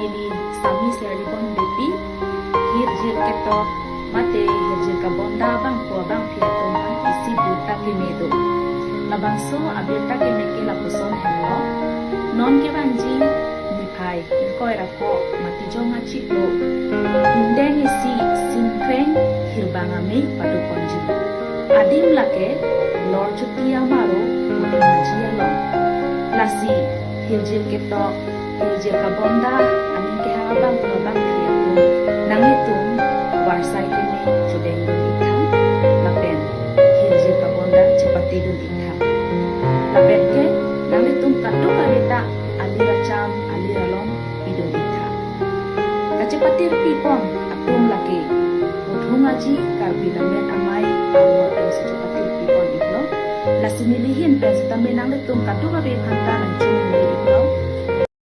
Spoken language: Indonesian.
nili sami seribon bepi hirjir ketok mate hirjir kabonda bang kuwa bang piatum bang isi bilta kimedo labangso abilta kimeke lapuson hello non ke banji nipai koi rako mati jonga chiklo indeng isi sinkreng hirbangame padu ponju adim lake lor chutia maro majia lo lasi hirjir ketok hirjir kabonda amin ke habang bang piatum nangitum warsai kini judeng ikam lapen hirjir kabonda cepati dun ikam lapen ke nangitum katu kareta alira cam alira lom idun ikam kacepatir pipon atum laki uthungaji karbilamen amai amor ay secepati pipon iklo lasi milihin pen setamen nangitum katu kabe phanta nang chuni